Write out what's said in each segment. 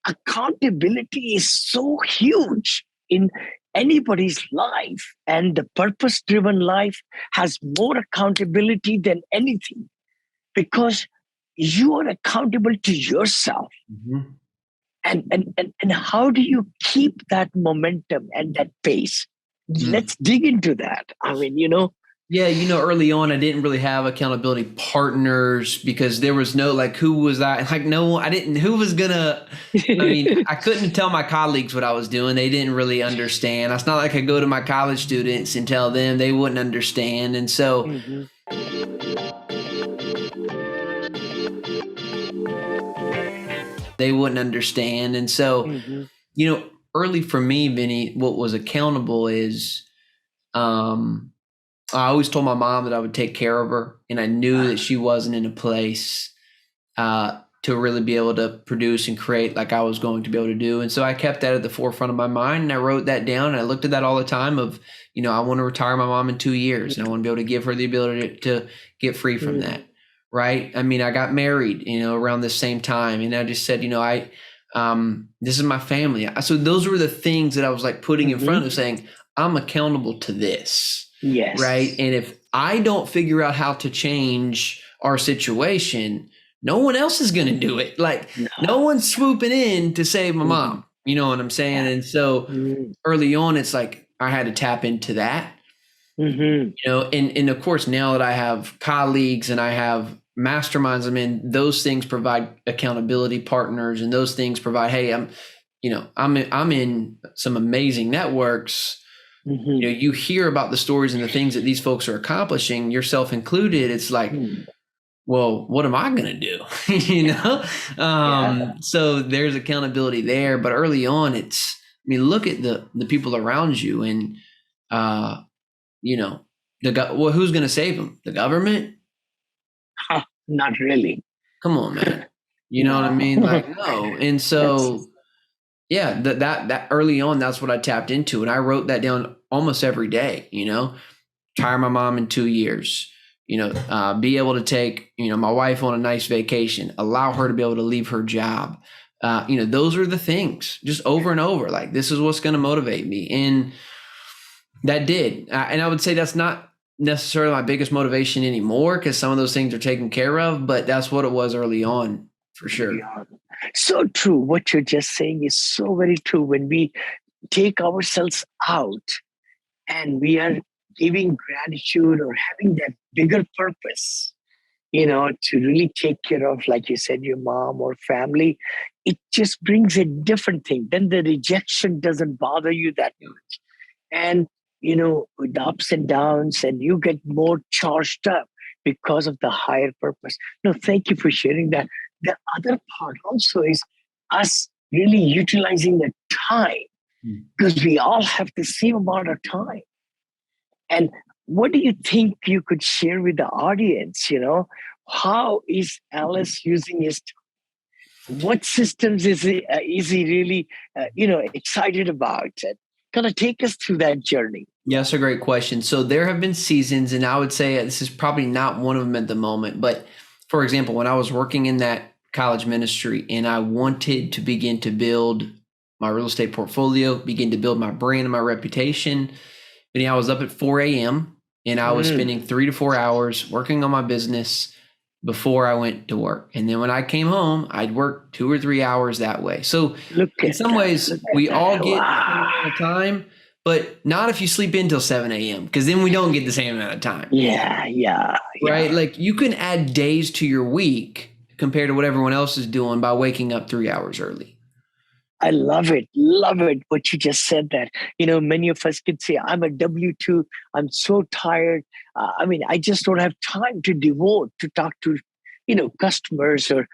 accountability is so huge in anybody's life, and the purpose driven life has more accountability than anything, because you are accountable to yourself. Mm-hmm. And how do you keep that momentum and that pace? Let's dig into that. I mean, Yeah, early on, I didn't really have accountability partners because there was no, like, who was I? Like, no, I didn't, who was gonna, I couldn't tell my colleagues what I was doing. They didn't really understand. It's not like I go to my college students and tell them, they wouldn't understand. And so, they wouldn't understand. And so, early for me, Vinney, what was accountable is, I always told my mom that I would take care of her, and I knew that she wasn't in a place to really be able to produce and create like I was going to be able to do. And so I kept that at the forefront of my mind, and I wrote that down, and I looked at that all the time of, I want to retire my mom in 2 years, and I want to be able to give her the ability to get free from that. Right. I mean, I got married, around the same time, and I just said, this is my family. So those were the things that I was like putting in front of, saying, I'm accountable to this. Yes. Right. And if I don't figure out how to change our situation, no one else is going to do it. Like, no one's swooping in to save my mom. You know what I'm saying? And so early on, it's like I had to tap into that. And of course, now that I have colleagues and I have masterminds, those things provide accountability partners, and those things provide, hey, I'm in some amazing networks. You hear about the stories and the things that these folks are accomplishing, yourself included. It's like, well, what am I going to do? So there's accountability there. But early on, look at the people around you, and, who's going to save them? The government? Not really. Come on, man. You know what I mean? Like, no. And so, yeah, that early on, that's what I tapped into. And I wrote that down almost every day, retire my mom in 2 years, be able to take, my wife on a nice vacation, allow her to be able to leave her job. Those are the things, just over and over. Like, this is what's going to motivate me. And that did. And I would say that's not necessarily my biggest motivation anymore, because some of those things are taken care of, but that's what it was early on, for sure. So true. What you're just saying is so very true. When we take ourselves out and we are giving gratitude or having that bigger purpose, to really take care of, like you said, your mom or family, it just brings a different thing. Then the rejection doesn't bother you that much. And, with the ups and downs, and you get more charged up because of the higher purpose. No, thank you for sharing that. The other part also is us really utilizing the time, because we all have the same amount of time. And what do you think you could share with the audience? How is Ellis using his time? What systems is he really, excited about? Kind of take us through that journey. Yeah, that's a great question. So there have been seasons, and I would say this is probably not one of them at the moment. But for example, when I was working in that college ministry and I wanted to begin to build my real estate portfolio, begin to build my brand and my reputation, I was up at 4 a.m. and I was spending 3 to 4 hours working on my business before I went to work. And then when I came home, I'd work 2 or 3 hours that way. So in some ways, we all get the same amount of time, but not if you sleep in till 7 a.m. because then we don't get the same amount of time. Yeah. Right? Like, you can add days to your week compared to what everyone else is doing by waking up 3 hours early. I love it. Love it. What you just said that, many of us could say, I'm a W-2. I'm so tired. I just don't have time to devote to talk to, customers or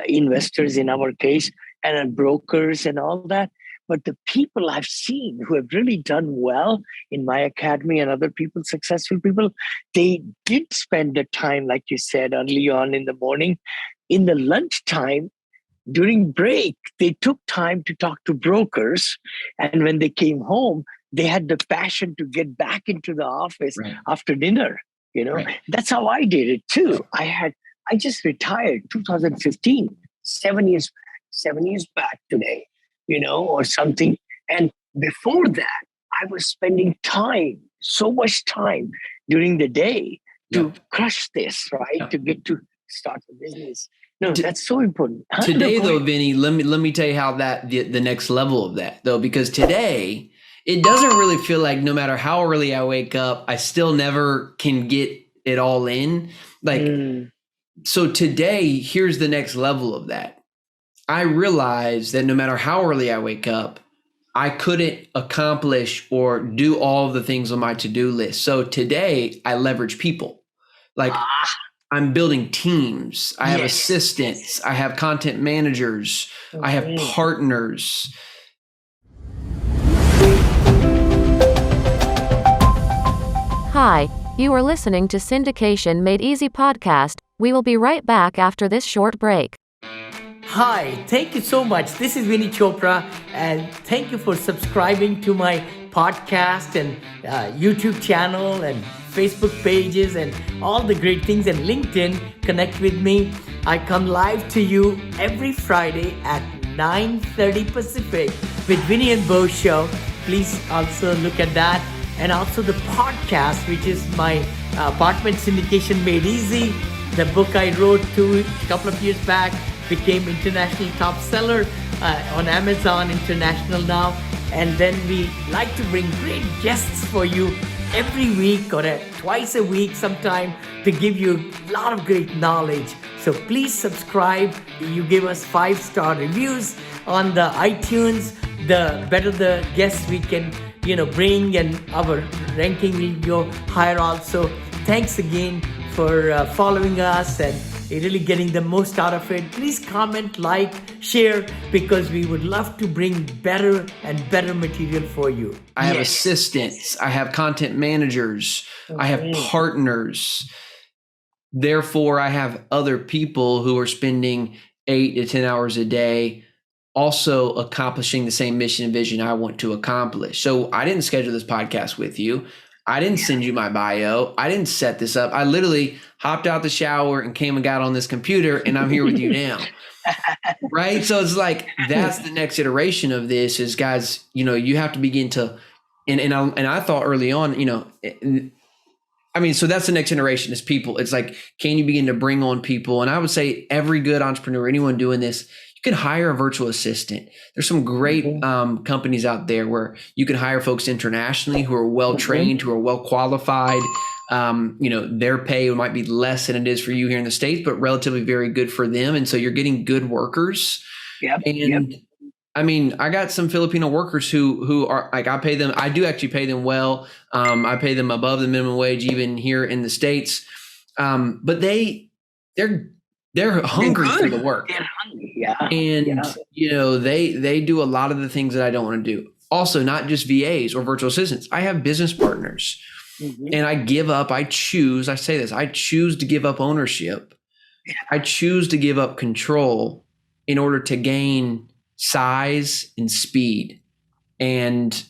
investors in our case, and brokers and all that. But the people I've seen who have really done well in my academy and other people, successful people, they did spend the time, like you said, early on in the morning. In the lunchtime, during break, they took time to talk to brokers. And when they came home, they had the passion to get back into the office after dinner. That's how I did it too. I just retired 2015, 7 years back today. or something. And before that, I was spending so much time during the day to crush this, right? To get to start the business. No, that's so important. Today, though, Vinney, let me tell you how that the next level of that, though, because today it doesn't really feel like no matter how early I wake up, I still never can get it all in. So today, here's the next level of that. I realize that no matter how early I wake up, I couldn't accomplish or do all the things on my to-do list. So today, I leverage people. Like I'm building teams. I have assistants. I have content managers. I have partners. Hi, you are listening to Syndication Made Easy podcast. We will be right back after this short break. Hi, thank you so much. This is Vinney Chopra, and thank you for subscribing to my podcast and YouTube channel and Facebook pages and all the great things, and LinkedIn. Connect with me. I come live to you every Friday at 9:30 Pacific with Vinney and Bo show. Please also look at that. And also the podcast, which is my Apartment Syndication Made Easy. The book I wrote a couple of years back became international top seller on Amazon International now. And then we like to bring great guests for you every week or twice a week sometime to give you a lot of great knowledge. So please subscribe. You give us 5-star reviews on the iTunes. The better the guests we can bring, and our ranking will go higher also. Thanks again for following us and really getting the most out of it. Please comment, like, share, because we would love to bring better and better material for you. I have assistants. I have content managers. I have partners. Therefore, I have other people who are spending 8 to 10 hours a day also accomplishing the same mission and vision I want to accomplish. So I didn't schedule this podcast with you. I didn't send you my bio. I didn't set this up. I literally hopped out the shower and came and got on this computer, and I'm here with you now. Right? So it's like, that's the next iteration of this is, guys, you have to begin to, and I thought early on, so that's the next generation is people. It's like, can you begin to bring on people? And I would say every good entrepreneur, anyone doing this, you can hire a virtual assistant. There's some great companies out there where you can hire folks internationally who are well-trained, who are well-qualified. Their pay might be less than it is for you here in the States, but relatively very good for them. And so you're getting good workers. I got some Filipino workers who are like, I pay them. I do actually pay them well. I pay them above the minimum wage, even here in the States. But they're hungry for the work. They're hungry, they do a lot of the things that I don't want to do. Also, not just VAs or virtual assistants. I have business partners, and I choose to give up ownership. I choose to give up control in order to gain size and speed, and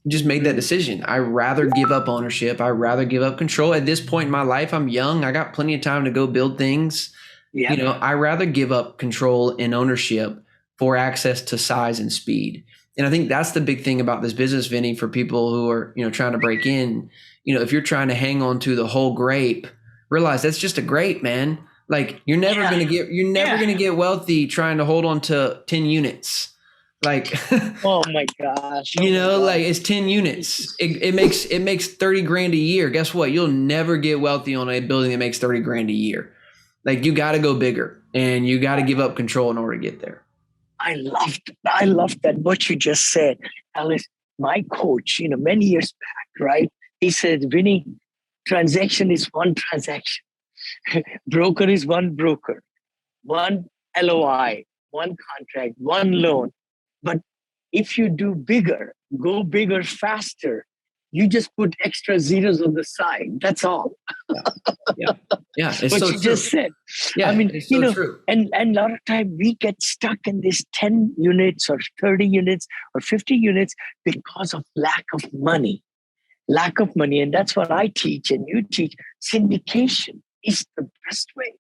just made that decision. I rather give up ownership. I rather give up control. At this point in my life, I'm young. I got plenty of time to go build things. I rather give up control and ownership for access to size and speed. And I think that's the big thing about this business, Vinney, for people who are, trying to break in. If you're trying to hang on to the whole grape, realize that's just a grape, man. Like you're never going to get wealthy trying to hold on to 10 units. Like, oh my gosh. Like it's 10 units. It makes 30 grand a year. Guess what? You'll never get wealthy on a building that makes 30 grand a year. Like you got to go bigger, and you got to give up control in order to get there. I loved that what you just said, Ellis. My coach, many years back, right? He said, Vinney, transaction is one transaction. Broker is one broker, one LOI, one contract, one loan. But if you do bigger, go bigger faster, you just put extra zeros on the side. That's all. Yeah. It's what so you true. just said. Yeah, it's so true. And a lot of time we get stuck in this 10 units or 30 units or 50 units because of lack of money. And that's what I teach and you teach. Syndication is the best way.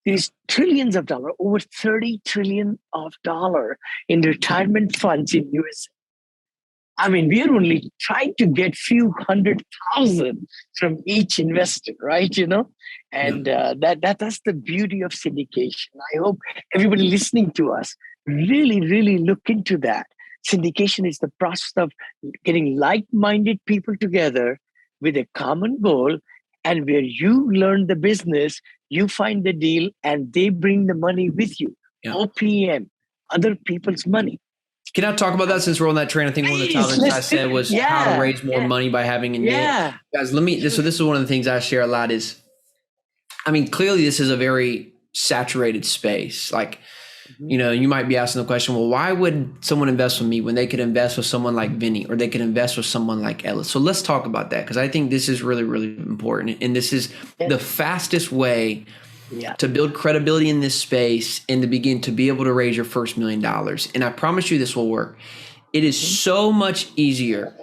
There's trillions of dollars, over 30 trillion of dollar in retirement funds in US. I mean, we are only trying to get few 100,000 from each investor, right? And that's the beauty of syndication. I hope everybody listening to us really, really look into that. Syndication is the process of getting like-minded people together with a common goal, and where you learn the business, you find the deal, and they bring the money with you. Yeah. OPM, other people's money. Can I talk about that since we're on that train? I think one of the topics I said was how to raise more money by having a niche. Guys, so this is one of the things I share a lot is, I mean, clearly this is a very saturated space. Like, you might be asking the question, well, why would someone invest with me when they could invest with someone like Vinney, or they could invest with someone like Ellis? So let's talk about that, because I think this is really, really important. And this is the fastest way to build credibility in this space and to begin to be able to raise your first $1 million. And I promise you this will work. It is so much easier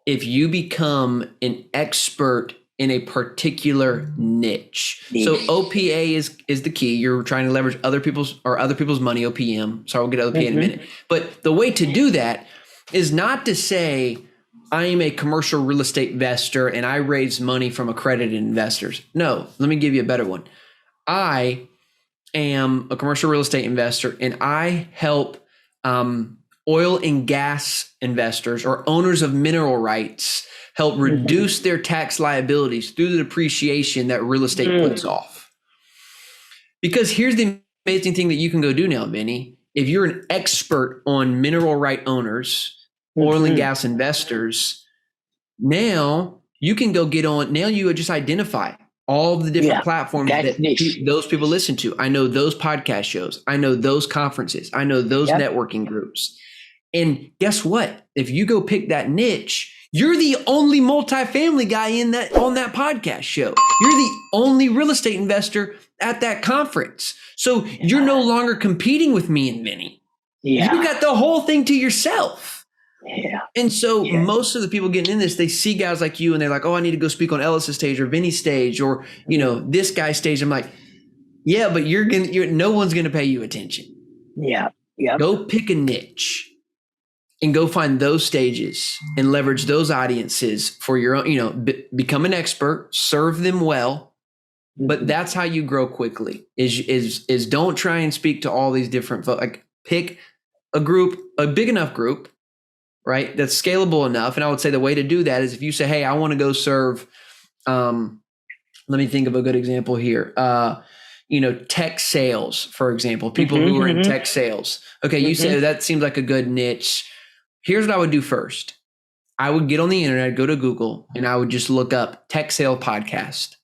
if you become an expert in a particular niche. So OPA is the key. You're trying to leverage other people's money, OPM. Sorry, we'll get to OPA in a minute. But the way to do that is not to say, I am a commercial real estate investor and I raise money from accredited investors. No, let me give you a better one. I am a commercial real estate investor and I help oil and gas investors or owners of mineral rights help reduce their tax liabilities through the depreciation that real estate puts off. Because here's the amazing thing that you can go do now, Vinney. If you're an expert on mineral right owners, oil and gas investors, now you can go get on, now you would just identify all the different platforms that those people listen to. I know those podcast shows. I know those conferences. I know those networking groups. And guess what? If you go pick that niche, you're the only multifamily guy on that podcast show. You're the only real estate investor at that conference. So you're no longer competing with me and Vinney. You got the whole thing to yourself. And so most of the people getting in this, they see guys like you and they're like, oh, I need to go speak on Ellis's stage or Vinney's stage or, this guy's stage. I'm like, yeah, but no one's going to pay you attention. Go pick a niche and go find those stages and leverage those audiences for your own, become an expert, serve them well. But that's how you grow quickly is don't try and speak to all these different folks. Like pick a big enough group, right? That's scalable enough. And I would say the way to do that is if you say, hey, I want to go serve, let me think of a good example here. Tech sales, for example, people who are in tech sales. Okay. You say that seems like a good niche. Here's what I would do first. I would get on the internet, go to Google, and I would just look up tech sale podcast.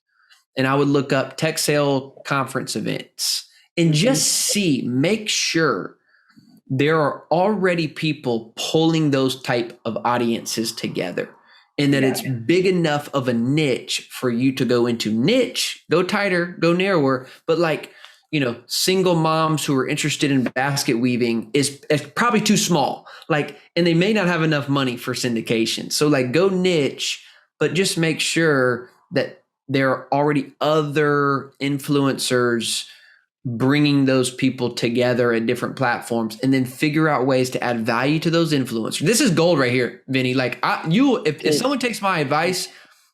And I would look up tech sale conference events and just make sure there are already people pulling those type of audiences together and that it's big enough of a niche for you to go into. Niche, go tighter, go narrower, but single moms who are interested in basket weaving is probably too small, and they may not have enough money for syndication. So go niche, but just make sure that there are already other influencers bringing those people together at different platforms, and then figure out ways to add value to those influencers. This is gold right here, Vinney. If someone takes my advice,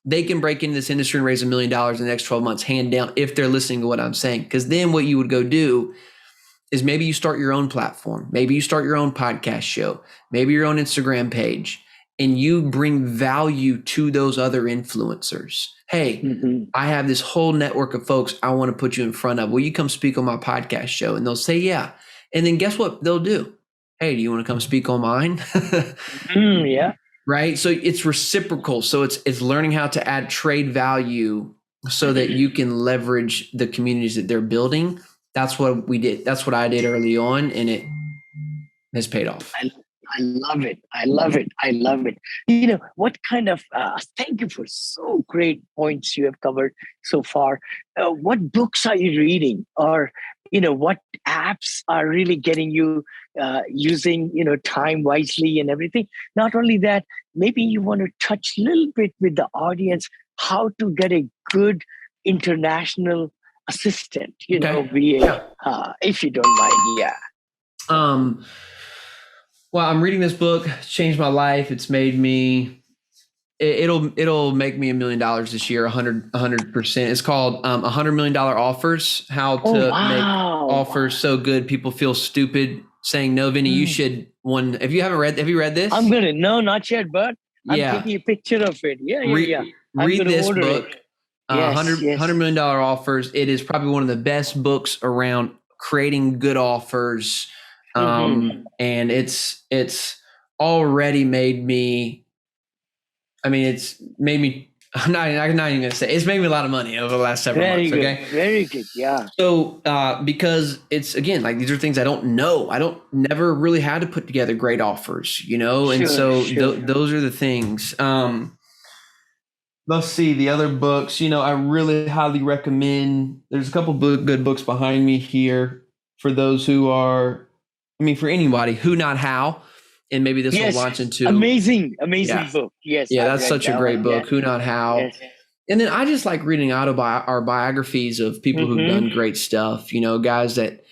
they can break into this industry and raise $1 million in the next 12 months, hand down, if they're listening to what I'm saying. Because then what you would go do is maybe you start your own platform. Maybe you start your own podcast show, maybe your own Instagram page, and you bring value to those other influencers. Hey, I have this whole network of folks I want to put you in front of. Will you come speak on my podcast show? And they'll say, yeah. And then guess what they'll do? Hey, do you want to come speak on mine? Right. So it's reciprocal. So it's learning how to add trade value so that you can leverage the communities that they're building. That's what we did. That's what I did early on, and it has paid off. I love it. I love it. I love it. What kind of, thank you for so great points you have covered so far. What books are you reading, or, what apps are really getting you using, time wisely and everything? Not only that, maybe you want to touch a little bit with the audience, how to get a good international assistant, if you don't mind. Yeah. Well, I'm reading this book. It's changed my life. It's made me. It'll make me $1 million this year. 100%. It's called $100 million Offers. How to make offers so good people feel stupid saying no. Vinney, you should one. If you haven't read, have you read this? I'm gonna not yet, but I'm taking a picture of it. Read this book. $100 million Offers. It is probably one of the best books around creating good offers. And it's already made me, it's made me, I'm not even going to say, it's made me a lot of money over the last several months. Good. Okay. Very good. Yeah. So, because it's, again, like these are things I don't know. I never really had to put together great offers, and so those are the things. Let's see the other books, I really highly recommend. There's a couple good books behind me here for those who are, for anybody, Who Not How. And maybe this will launch into amazing book. Yes. Yeah, that's such a great book. Yeah. Who Not How. Yes. And then I just like reading our biographies of people who've done great stuff, guys that